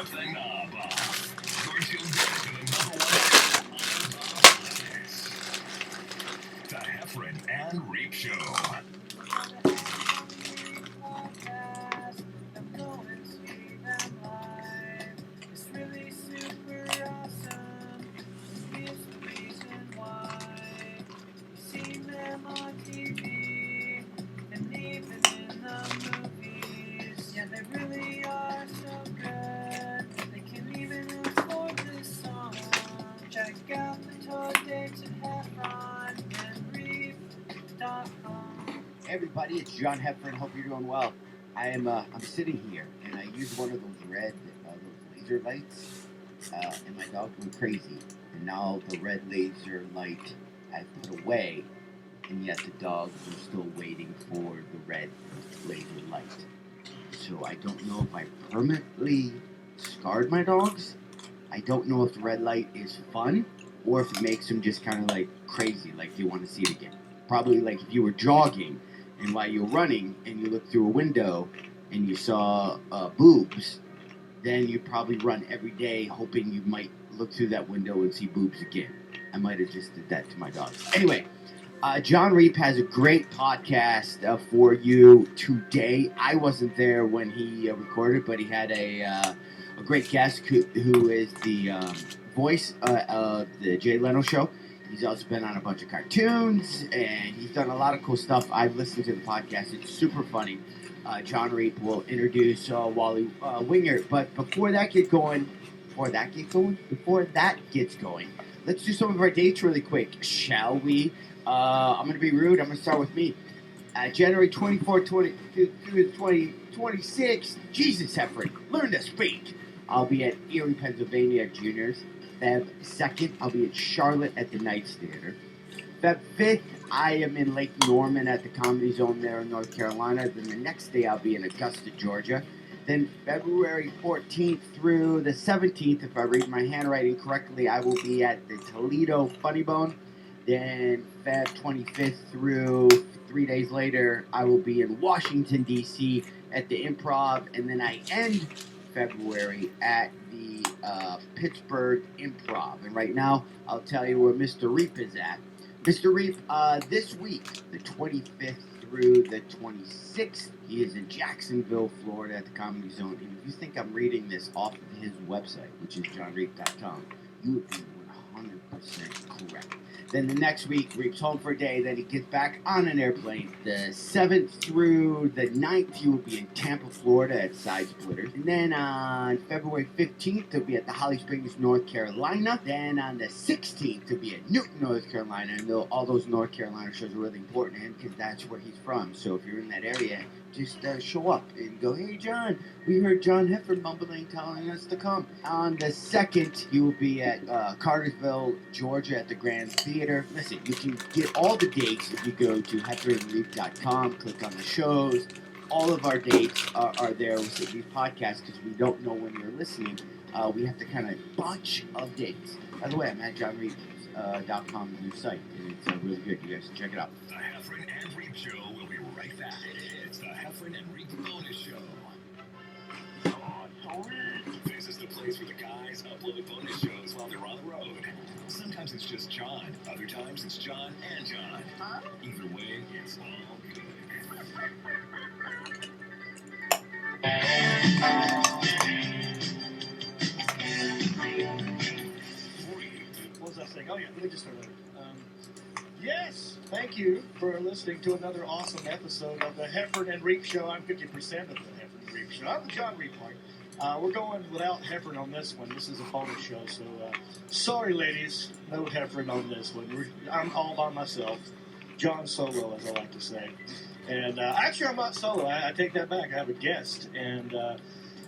Rip the knob off. You're tuned in to the number one podcast. The Heffron and Reep Show. They really are so good. They can even afford this song. Check out the tour dates at Heffron and Reep.com. Hey everybody, it's John Heffron. Hope you're doing well. I'm sitting here and I use one of those red those laser lights, and my dog went crazy. And now the red laser light I've put away, and yet the dogs are still waiting for the red laser light. So I don't know if I permanently scarred my dogs. I don't know if the red light is fun or if it makes them just kind of like crazy, like you want to see it again. Probably like if you were jogging and while you were running and you looked through a window and you saw boobs, then you'd probably run every day hoping you might look through that window and see boobs again. I might have just did that to my dogs. Anyway. John Reep has a great podcast for you today. I wasn't there when he recorded, but he had a great guest who is the voice of the Jay Leno Show. He's also been on a bunch of cartoons, and he's done a lot of cool stuff. I've listened to the podcast. It's super funny. John Reep will introduce Wally Wingert. But before that gets going, let's do some of our dates really quick, shall we? I'm going to be rude. I'm going to start with me. January 24th, 2026. Jesus, Heffron, learn to speak. I'll be at Erie, Pennsylvania at Juniors. Feb 2nd, I'll be at Charlotte at the Knights Theater. Feb 5th, I am in Lake Norman at the Comedy Zone there in North Carolina. Then the next day, I'll be in Augusta, Georgia. Then February 14th through the 17th, if I read my handwriting correctly, I will be at the Toledo Funny Bone. Then Feb 25th through 3 days later, I will be in Washington, D.C. at the Improv. And then I end February at the Pittsburgh Improv. And right now, I'll tell you where Mr. Reep is at. Mr. Reep, this week, the 25th through the 26th, he is in Jacksonville, Florida at the Comedy Zone. And if you think I'm reading this off of his website, which is johnreep.com, you would be 100% correct. Then the next week, Reep's home for a day. Then he gets back on an airplane. The 7th through the 9th, he will be in Tampa, Florida at Side Splitters. And then on February 15th, he'll be at the Holly Springs, North Carolina. Then on the 16th, he'll be at Newton, North Carolina. And all those North Carolina shows are really important to him because that's where he's from. So if you're in that area, just show up and go, hey, John, we heard John Heffron mumbling, telling us to come. On the 2nd, he will be at Cartersville, Georgia at the Grand Theater. Listen, you can get all the dates if you go to heffronreep.com, click on the shows. All of our dates are there with these podcasts because we don't know when you're listening. We have to kind of bunch of dates. By the way, I'm at johnreep.com, new site, and it's really good. You guys should check it out. The Heffron and Reep Show will be right back. It's the Heffron and Reep Bonus Show. This is the place where the guys upload bonus shows while they're on the road. Sometimes it's just John. Other times it's John and John. Huh? Either way, it's all good. What was I saying? Oh, yeah, let me just start over. Yes, thank you for listening to another awesome episode of the Heffron and Reep Show. I'm 50% of the Heffron and Reep Show. I'm the John Reep part. We're going without Heffron on this one. This is a bonus show, so sorry, ladies, no Heffron on this one. I'm all by myself. John solo, as I like to say. And actually, I'm not solo. I take that back. I have a guest, and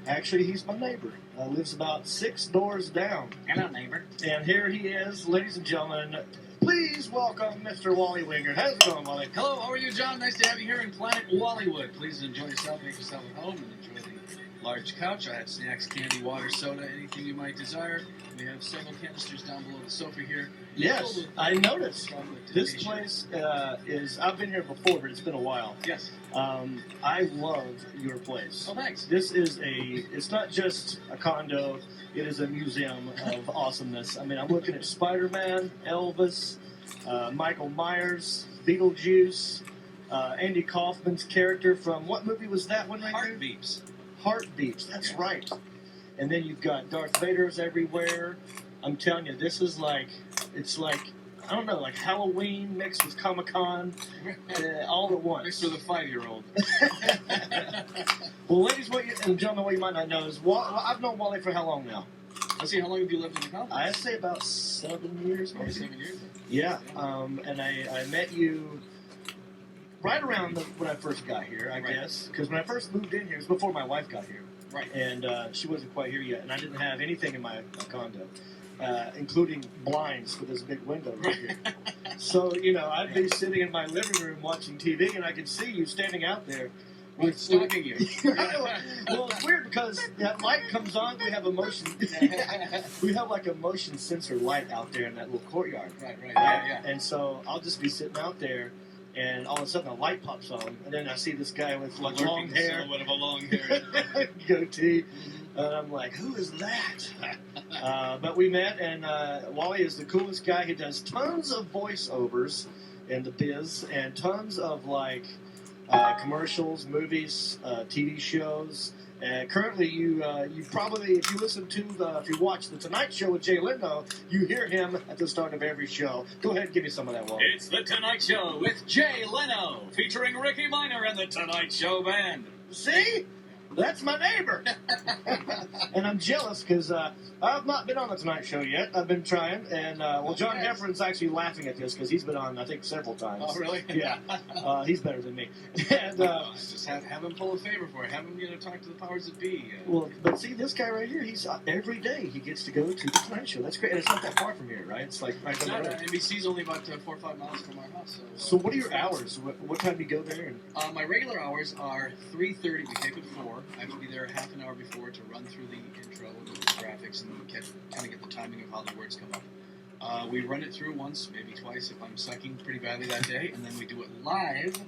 actually, he's my neighbor. Lives about 6 doors down. Hello, neighbor. And here he is, ladies and gentlemen. Please welcome Mr. Wally Wingert. How's it going, Wally? Hello, how are you, John? Nice to have you here in Planet Wallywood. Please enjoy yourself, make yourself at home, and enjoy the large couch. I have snacks, candy, water, soda, anything you might desire. We have several canisters down below the sofa here. Yes, I noticed. Chocolate This nation. place is, I've been here before, but it's been a while. Yes. I love your place. Oh, thanks. This is it's not just a condo, it is a museum of awesomeness. I mean, I'm looking at Spider-Man, Elvis, Michael Myers, Beetlejuice, Andy Kaufman's character from, what movie was that one right Heart there? beeps. Heartbeats, that's Yeah. right. And then you've got Darth Vader's everywhere. I'm telling you, this is like, it's like, I don't know, like Halloween mixed with Comic-Con, all at once. Mixed with a 5-year-old. Well, ladies and gentlemen, what you might not know is, I've known Wally for how long now? Let's see, how long have you lived in the complex? I'd say about 7 years, Oh, maybe. 7 years. Yeah, and I met you right around when I first got here, I Right. guess. Because when I first moved in here, it was before my wife got here. Right. And she wasn't quite here yet, and I didn't have anything in my condo, including blinds for this big window right here. So, I'd be sitting in my living room watching TV, and I could see you standing out there. With stalking you. Well, it's weird because that light comes on. We have a motion. We have like a motion sensor light out there in that little courtyard. Right, yeah. And so I'll just be sitting out there, and all of a sudden a light pops on, and then I see this guy with like long hair, Silhouette of a long hair. goatee, and I'm like, who is that? But we met, and Wally is the coolest guy. He does tons of voiceovers in the biz, and tons of like commercials, movies, TV shows. Currently, you probably, if you listen to if you watch the Tonight Show with Jay Leno, you hear him at the start of every show. Go ahead and give me some of that, Wally. It's The Tonight Show with Jay Leno, featuring Ricky Minor and The Tonight Show Band. See? That's my neighbor. And I'm jealous because I've not been on the Tonight Show yet. I've been trying. And, John Heffron's actually laughing at this because he's been on, I think, several times. Oh, really? Yeah. He's better than me. And, Just have him pull a favor for you. Have him, talk to the powers that be. well, but see, this guy right here, he's every day he gets to go to the Tonight Show. That's great. And it's not that far from here, right? It's like right down the road. NBC's only about 4 or 5 miles from our house. So what are your hours? What time do you go there? And My regular hours are 3:30. We tape at 4. I have to be there half an hour before to run through the intro and the graphics and kind of get the timing of how the words come up. We run it through once, maybe twice if I'm sucking pretty badly that day, and then we do it live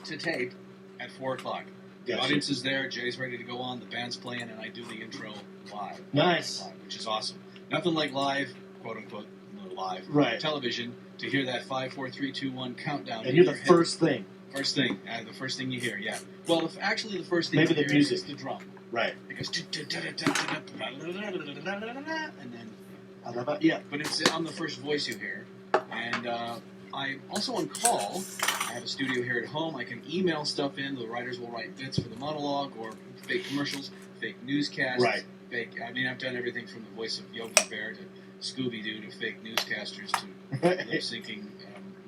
to tape at 4 o'clock. The Gotcha. audience is there, Jay's ready to go on, the band's playing, and I do the intro live. Nice. Live, which is awesome. Nothing like live, quote unquote, live Right. television to hear that 5, 4, 3, 2, 1 countdown. And in you're the your head. first thing. First thing, the first thing you hear, yeah. Well, actually, the first thing Maybe you the hear music. is the drum. Right. It goes, and then, I love it. Yeah. but it's I'm the first voice you hear. And I'm also on call. I have a studio here at home. I can email stuff in. The writers will write bits for the monologue or fake commercials, fake newscasts. Right. I've done everything from the voice of Yogi Bear to Scooby-Doo to fake newscasters to lip-syncing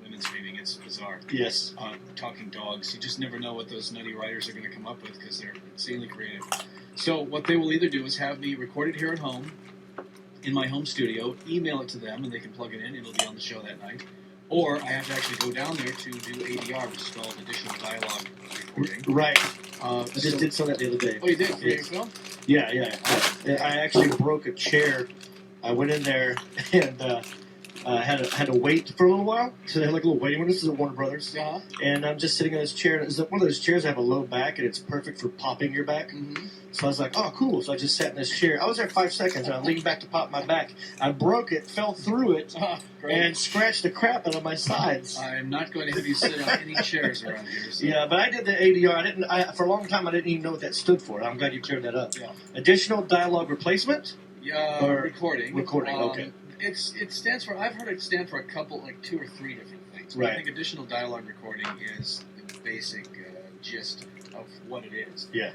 women screaming. It's bizarre. Yes. Talking dogs. You just never know what those nutty writers are going to come up with because they're insanely creative. So what they will either do is have me record it here at home in my home studio, email it to them, and they can plug it in. It'll be on the show that night. Or I have to actually go down there to do ADR, which is called Additional Dialogue Recording. Right. I just So- did some of that the other day. Oh, you did? For your Yes. film? Yeah. I actually broke a chair. I went in there and had to wait for a little while. So they had like a little waiting room. This is at Warner Brothers. Yeah. And I'm just sitting in this chair. It's one of those chairs that have a low back, and it's perfect for popping your back. Mm-hmm. So I was like, oh, cool. So I just sat in this chair. I was there 5 seconds, and I leaned back to pop my back. I broke it, fell through it, Great. and scratched the crap out of my sides. I'm not going to have you sit on any chairs around here. So. Yeah, but I did the ADR. For a long time, I didn't even know what that stood for. I'm glad you cleared that up. Yeah. Additional dialogue replacement? Yeah, Or recording. recording, okay. It stands for. I've heard it stand for a couple, like 2 or 3 different things. But Right. I think additional dialogue recording is the basic gist of what it is. Yeah.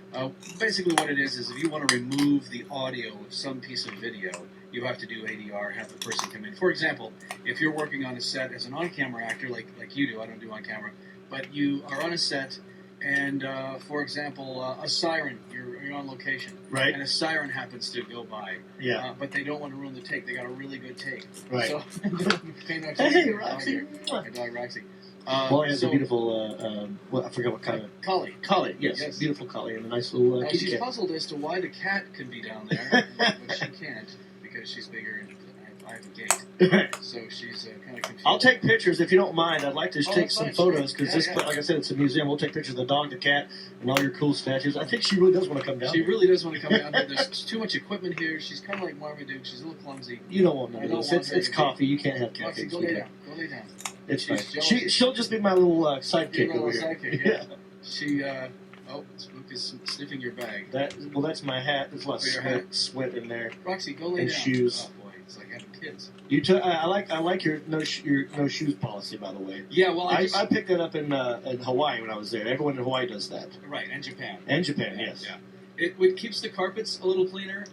Basically, what it is if you want to remove the audio of some piece of video, you have to do ADR, have the person come in. For example, if you're working on a set as an on-camera actor, like you do, I don't do on-camera, but you are on a set, and for example, a siren. You're on location. Right. And a siren happens to go by. Yeah. But they don't want to ruin the take. They got a really good take. Right. So, pay no Hey, attention to your Roxy. dog here. My dog Roxy. Wally has so- a beautiful, I forgot what kind of... Collie. Collie, yes. Yes. Beautiful collie and a nice little kitty She's cat. puzzled as to why the cat can be down there, but she can't because she's bigger and I have a gate. So she's kind of confused. I'll take pictures if you don't mind. I'd like to take that's some fine, photos sure. because Yeah, this, yeah. like I said, it's a museum. We'll take pictures of the dog, the cat, and all your cool statues. I think she really does want to come down. She here. really does want to come down here. There's too much equipment here. She's kind of like Marmaduke. She's a little clumsy. You don't want I none don't of this. want her It's to coffee. You can't have Roxy, caffeine. go lay down. Go lay down. It's She's fine. jealous. She'll just be my little sidekick Your little over here. sidekick, yeah. She, Spook is sniffing your bag. That's my hat. There's a lot of For your sweat in there. Roxy, go lay And down. shoes. Oh boy, it's like having kids. I like your no shoes policy, by the way. Yeah, well, I picked that up in Hawaii when I was there. Everyone in Hawaii does that. right, and Japan. And Japan, yes. Yeah. It keeps the carpets a little cleaner.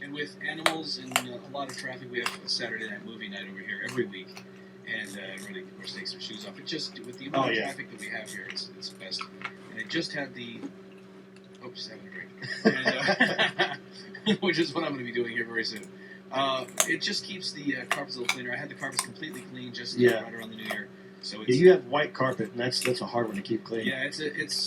And with animals and a lot of traffic, we have a Saturday night movie night over here every week. And everybody, of course, takes their shoes off. It just, with the amount of traffic that we have here, it's best. And it just had the... Oh, just having a drink. And, which is what I'm going to be doing here very soon. It just keeps the carpets a little cleaner. I had the carpets completely clean just right around the New Year. So it's, you have white carpet, and that's a hard one to keep clean. yeah, and this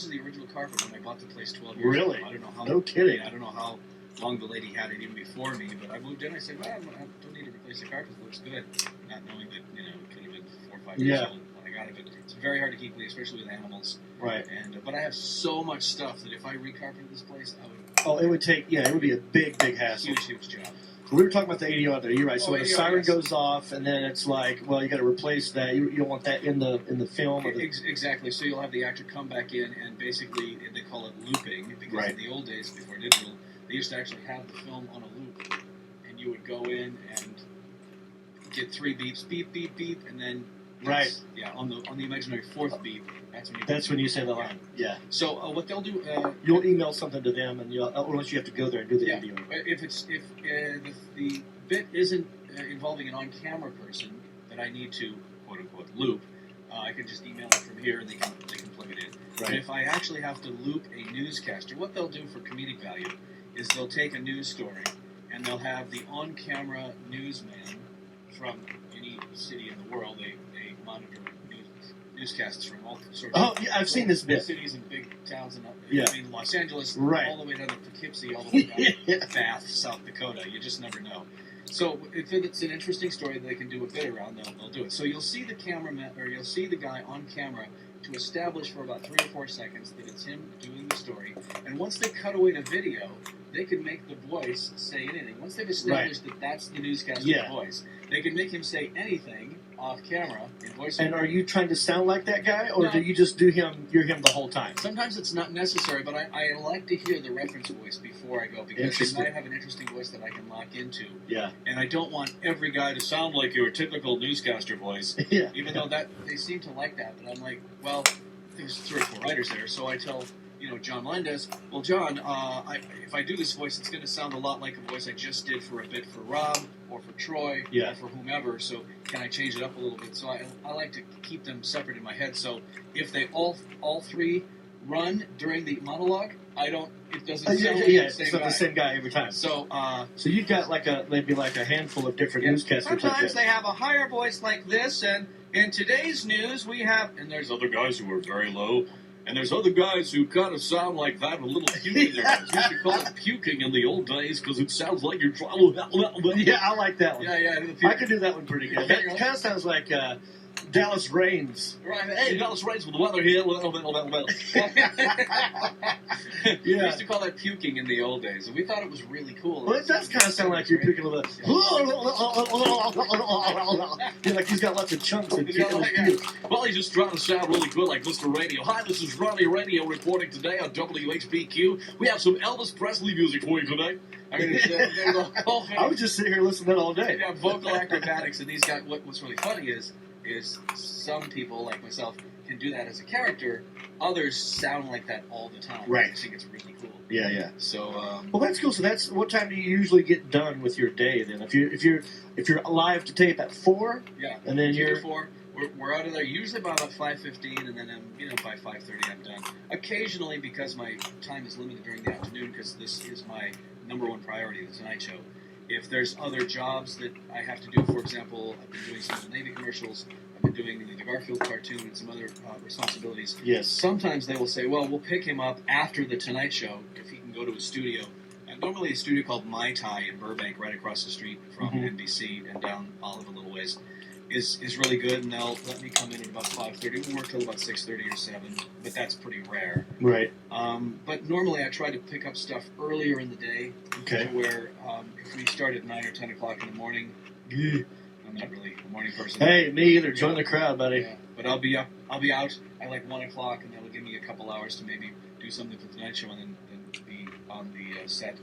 is the original carpet when I bought the place 12 years Really? ago. I don't know how. No kidding. Yeah, I don't know how long the lady had it even before me, but I moved in. I said, well, I don't need to replace the carpet. It looks good. Not knowing that, it could have been 4 or 5 years old when I got it. But it's very hard to keep clean, especially with animals. Right. And But I have so much stuff that if I recarpeted this place, I would... Oh, it would take, it would be a big hassle. Huge job. We were talking about the ADR there. You're right. So when the ADR, siren yes. goes off, and then it's like, well, you got to replace that. You don't want that in the film. Or the... Exactly. So you'll have the actor come back in, and basically they call it looping because in the old days before digital, they used to actually have the film on a loop, and you would go in and get 3 beeps, beep, beep, beep, and then yeah, on the imaginary 4th beep, that's when you say the line. Yeah. So what they'll do, you'll email something to them, and unless you have to go there and do the ADR. If the bit isn't involving an on-camera person that I need to quote unquote loop, I can just email it from here, and they can plug it in. Right. But if I actually have to loop a newscaster, what they'll do for comedic value is they'll take a news story and they'll have the on-camera newsman from any city in the world. They monitor newscasts from all sorts of I've seen this bit. cities and big towns. I mean, Los Angeles, all the way down to Poughkeepsie, all the way down to Bath, South Dakota. You just never know. So if it's an interesting story that they can do a bit around, they'll do it. So you'll see the cameraman, or you'll see the guy on camera to establish for about 3 or 4 seconds that it's him doing the story. And once they cut away to video, they can make the voice say anything. Once they've established that that's the newscaster's voice, they can make him say anything off camera in voiceover. And are you trying to sound like that guy, or No. do you just you're him the whole time? Sometimes it's not necessary, but I like to hear the reference voice before I go, because they might have an interesting voice that I can lock into. Yeah. And I don't want every guy to sound like your typical newscaster voice. Yeah. Even though they seem to like that, but I'm like, well, there's 3 or 4 writers there, so I tell John Landis, well, John, if I do this voice, it's going to sound a lot like a voice I just did for a bit for Rob or for Troy or for whomever, so can I change it up a little bit? So I like to keep them separate in my head, so if they all 3 run during the monologue, it doesn't sound like it's not the same guy every time. So you've got maybe a handful of different newscasters. Sometimes they have a higher voice like this, and in today's news we have, and there's other guys who are very low, and there's other guys who kind of sound like that, a little puking there. We used to call it puking in the old days because it sounds like you're trying. Yeah, I like that one. Yeah. I could do that one pretty good. That kind of sounds like Dallas Raines. Right. Hey, Dallas Raines with the weather here. We used to call that puking in the old days, and we thought it was really cool. Well, it does kind of sound like you're puking a little bit. Like he's got lots of chunks and Well, he's just trying to sound really good like Mr. Radio. Hi, this is Ronnie Radio reporting today on WHBQ. We have some Elvis Presley music for you today. I mean, I would just sit here listening to that all day. Yeah, vocal acrobatics, and these guys. What's really funny is some people like myself can do that as a character. Others sound like that all the time. Right. I think it's really cool. Yeah. So. Well, that's cool. So that's what time do you usually get done with your day then? If you're live to tape at 4. Yeah. And then 2 to 4. We're out of there usually by about 5:15, and then by 5:30 I'm done. Occasionally, because my time is limited during the afternoon, because this is my number 1 priority, the Tonight Show. If there's other jobs that I have to do, for example, I've been doing some of the Navy commercials. I've been doing the Garfield cartoon and some other responsibilities. Yes. Sometimes they will say, well, we'll pick him up after the Tonight Show if he can go to a studio. And normally a studio called Mai Tai in Burbank, right across the street from NBC and down Olive a little ways, is really good, and they'll let me come in at about 5:30. We work till about 6:30 or 7, but that's pretty rare. Right. But normally I try to pick up stuff earlier in the day. Okay. Where if we start at 9 or 10 o'clock in the morning, I'm not really a morning person. Hey, me either. Join the crowd, buddy. Yeah, but I'll be out at like 1 o'clock, and that'll give me a couple hours to maybe do something for the Tonight Show, and then be on the set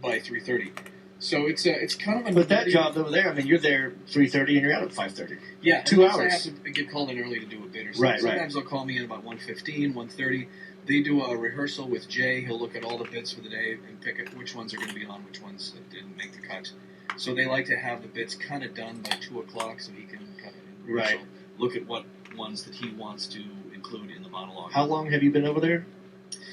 by 3:30. So it's kind of a. But that job over there, I mean, you're there 3:30 and you're out at 5:30. Yeah, 2 I hours. have to get called in early to do a bit or something. Right, Sometimes they'll call me in about 1:15, 1:30. They do a rehearsal with Jay. He'll look at all the bits for the day and pick which ones are going to be on, which ones that didn't make the cut. So they like to have the bits kind of done by 2 o'clock so he can kind of in rehearsal look at what ones that he wants to include in the monologue. How long have you been over there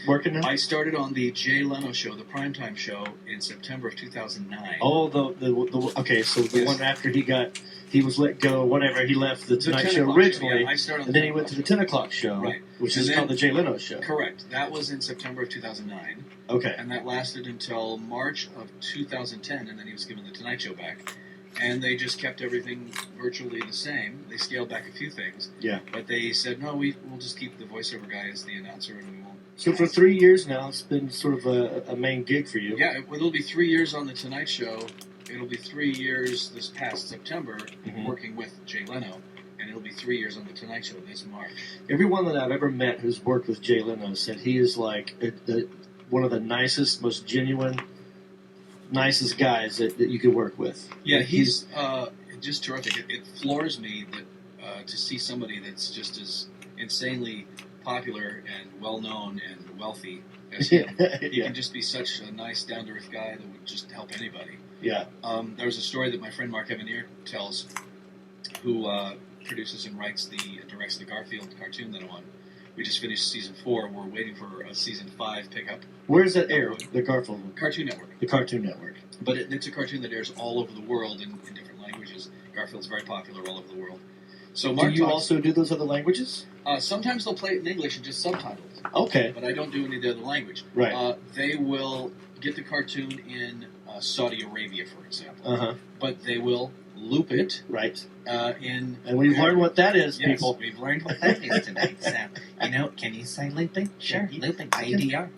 working now? I started on the Jay Leno show, the primetime show, in September of 2009. Oh, the okay, so the one after he was let go, whatever, he left the Tonight Show originally, I started on and then he went to the 10 o'clock show, right, which and is called the Jay Leno show. Correct. That was in September of 2009. Okay. And that lasted until March of 2010, and then he was given the Tonight Show back. And they just kept everything virtually the same. They scaled back a few things. Yeah. But they said, no, we'll just keep the voiceover guy as the announcer, and we won't. So for 3 years now, it's been sort of a main gig for you. Yeah, it'll be 3 years on the Tonight Show. It'll be 3 years this past September working with Jay Leno. And it'll be 3 years on the Tonight Show this March. Everyone that I've ever met who's worked with Jay Leno said he is like one of the nicest, most genuine, nicest guys that you could work with. Yeah, he's just terrific. It floors me that to see somebody that's just as insanely popular and well-known and wealthy as him. He can just be such a nice, down-to-earth guy that would just help anybody. Yeah. There was a story that my friend Mark Evanier tells, who produces and directs the Garfield cartoon that I'm on. We just finished season 4. We're waiting for a season 5 pickup. Where does that air? The Garfield one? Cartoon Network. The Cartoon Network. But it's a cartoon that airs all over the world in different languages. Garfield's very popular all over the world. So Mark do you also do those other languages? Sometimes they'll play it in English and just subtitled. Okay. But I don't do any of the other language. Right. They will get the cartoon in Saudi Arabia, for example. Uh-huh. But they will loop it right in... And we've learned what that is, yes, people. We've learned what that is tonight. So, can you say looping? Sure, looping. ADR.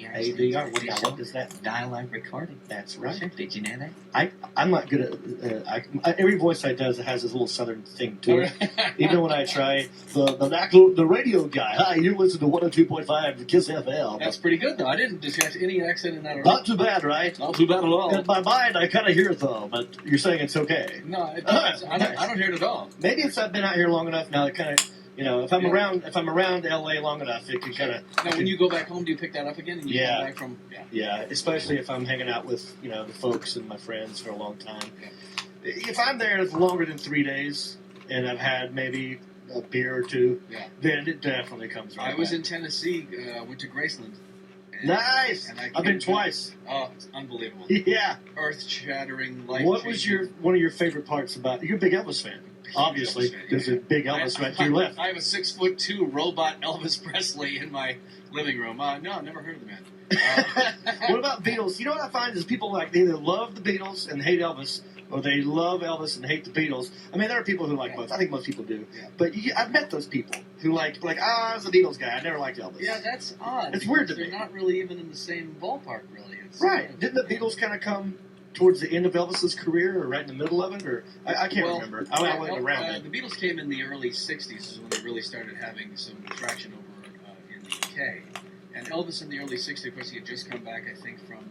ADR. What is that? Dialogue recording. That's right. Sure. Did you know that? I'm not good at... every voice I does has this little southern thing to it. Even when I try the radio guy. Hi, you listen to 102.5 Kiss FM. That's pretty good, though. I didn't detect any accent in that at all. Not too bad, right? Not too bad at all. In my mind, I kind of hear it, though, but you're saying it's okay. No, I don't hear it at all. Maybe it's I've been out here long enough now that kind of... if I'm around LA long enough, it can kind of. Now, when you go back home, do you pick that up again? And you come back from yeah, especially if I'm hanging out with the folks and my friends for a long time. Yeah. If I'm there longer than 3 days and I've had maybe a beer or two, then it definitely comes right. I was back. in Tennessee. Went to Graceland. Nice. I've been twice. Oh, it's unbelievable. Yeah. Earth-shattering, life. What was one of your favorite parts about? You're a big Elvis fan. Obviously, there's a big Elvis right to your left. I have a 6'2" robot Elvis Presley in my living room. No, never heard of the man. What about Beatles? You know what I find is people they either love the Beatles and hate Elvis, or they love Elvis and hate the Beatles. I mean, there are people who like both. I think most people do. Yeah. But I've met those people who I was a Beatles guy. I never liked Elvis. Yeah, that's odd. It's weird to me. They're not really even in the same ballpark, really. Right. Didn't the Beatles kind of come towards the end of Elvis's career, or right in the middle of it, or I can't remember. I wasn't around. The Beatles came in the early '60s, is when they really started having some traction over in the UK. And Elvis in the early '60s, of course, he had just come back, I think, from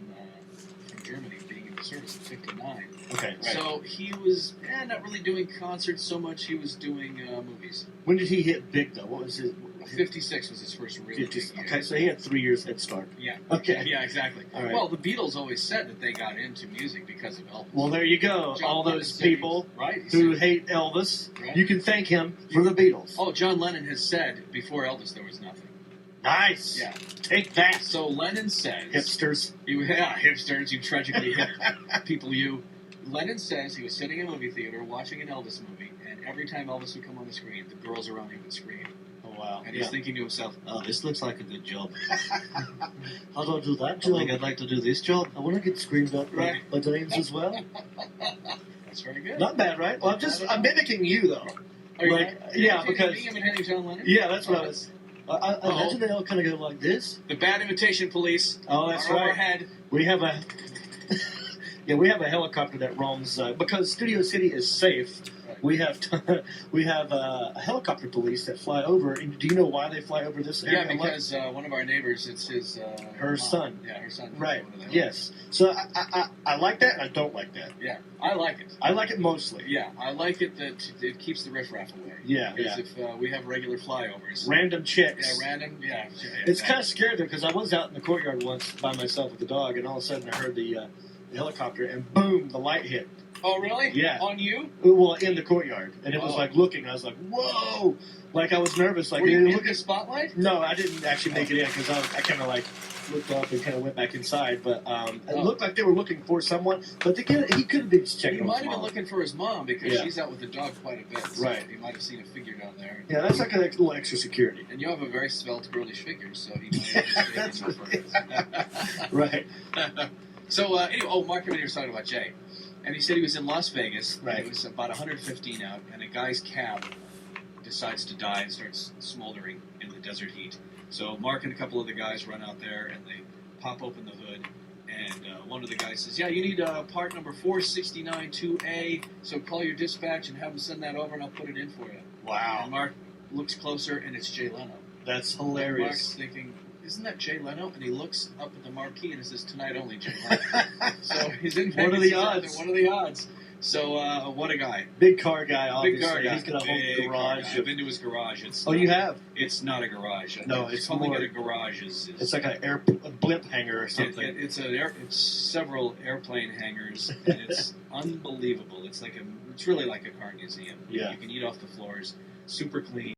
Germany, being in the service in '59. Okay, right. So he was not really doing concerts so much. He was doing movies. When did he hit big though? What was his? 56 was his first real big year. Okay, so he had 3 years head start. Yeah. Okay. Yeah, exactly. All right. Well, the Beatles always said that they got into music because of Elvis. Well, there you go. All those people right, who hate Elvis, you can thank him for the Beatles. Oh, John Lennon has said, before Elvis there was nothing. Nice. Yeah. Take that. So Lennon says... Hipsters. Hipsters, you tragically hip people, you. Lennon says he was sitting in a movie theater watching an Elvis movie, and every time Elvis would come on the screen, the girls around him would scream. Oh, wow. And he's thinking to himself, "Oh, this looks like a good job. How do I do that I job? think I'd like to do this job." I want to get screamed at Right. by Danes as well. That's very good. Not bad, right? Well, I'm mimicking you, though. Are you like, right? yeah, You're because- imitating John Lennon? Yeah, that's what I was. I Uh-oh. imagine they all kind of go like this. The bad imitation police Oh, that's are right. overhead. We have a we have a helicopter that roams because Studio City is safe. Right. We have a helicopter police that fly over. And do you know why they fly over this area? Yeah, because one of our neighbors, it's his Her mom. son. Yeah, her son. Right. One of them. Yes. So I like that and I don't like that. Yeah, I like it. I like it mostly. Yeah, I like it that it keeps the riffraff away. Yeah, Because yeah. if we have regular flyovers. Random chicks. Yeah, random. Yeah. It's kind of scary though because I was out in the courtyard once by myself with the dog, and all of a sudden I heard the helicopter, and boom, the light hit. Oh, really? Yeah. On you? Well, in the courtyard, and it was Oh. like looking. I was like, "Whoa!" Like I was nervous. Like Were you in look the spotlight? No, I didn't actually make it in because I kind of like looked up and kind of went back inside. But it looked like they were looking for someone. But he could have been just checking. He on might his have been mom. looking for his mom because Yeah. she's out with the dog quite a bit. So Right. He might have seen a figure down there. Yeah, that's like a little extra security. And you have a very svelte, girlish figure, so he might have That's mistaken you for Right. So, anyway, Mark Emmett was talking about Jay. And he said he was in Las Vegas. Right. And it was about 115 out, and a guy's cab decides to die and starts smoldering in the desert heat. So Mark and a couple of the guys run out there, and they pop open the hood. And one of the guys says, "Yeah, you need part number 4692A, so call your dispatch and have them send that over, and I'll put it in for you." Wow. And Mark looks closer, and it's Jay Leno. That's And Mark's hilarious. thinking, "Isn't that Jay Leno?" And he looks up at the marquee, and it says, "Tonight only, Jay Leno." So he's in Vegas. What are the he's out odds? there. What are the odds? So what a garage. Big car guy, Big obviously. car guy. He's got a whole Big car garage. guy. I've been to his garage. It's Oh, not- you have? It's not a garage. No, it's calling more- it a garage is It's like a blimp hangar or something. it's several airplane hangars, and it's unbelievable. It's really like a car museum. Yeah. You can eat off the floors. Super clean.